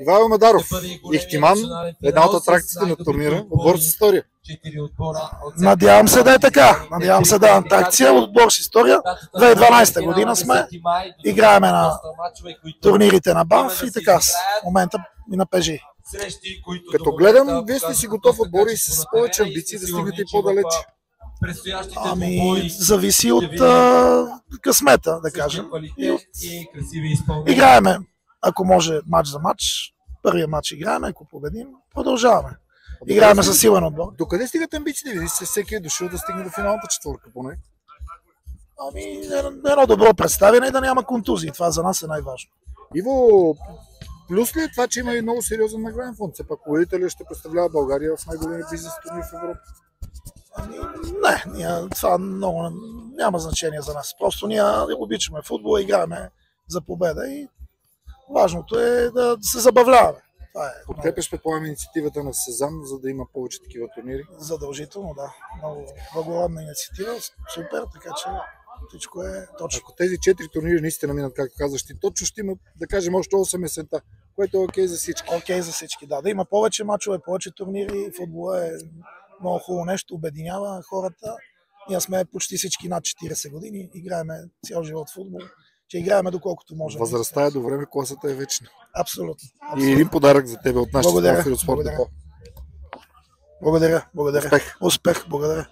Ивайло Мадаров, Ихтиман, една от атракциите на турнира, отбор с история. Надявам се да е така. Надявам се да е атракция, отбор с история. 2012 година сме, играеме на турнирите на БАНФ и така в момента и на ПЖ. Като гледам, вие сте си готов отбор и с повече амбиции да стигнете и по-далече. Ами, зависи от късмета, да кажем. Играеме, ако може, матч за матч. Първия матч играеме, ако победим, продължаваме. Играеме със силен отбор. Докъде стигат амбициите? Види се, всеки е дошъл да стигне до финалната четвърка поне. Ами, едно добро представяне и да няма контузии. Това за нас е най-важно. Иво, плюс ли е това, че има и много сериозен награден фонд? Все пак победителят ще представлява България в най-големия бизнес турнир в Европа. Ами, не, това много няма значение за нас. Просто ние обичаме футбола, играем за победа и важното е да се забавляваме. Подкрепяш, предполагам, инициативата на Сезам, за да има повече такива турнири? Задължително, да. Много благородна инициатива, супер, така че всичко е точно. Ако тези 4 турнири наистина минат, както казваш ти, точно ще има, да кажем, още 8 есента, което е окей за всички. Окей за всички, да. Да има повече мачове, повече турнири. Футбола е много хубаво нещо, обединява хората. Ние сме почти всички над 40 години, играеме цял живот в футбол. Че играеме доколкото можем. Възрастта е до време, класата е вечна. Абсолютно. И един подарък за тебе от нашите спонсори от Спорт Депо. Благодаря. Успех. Успех, благодаря.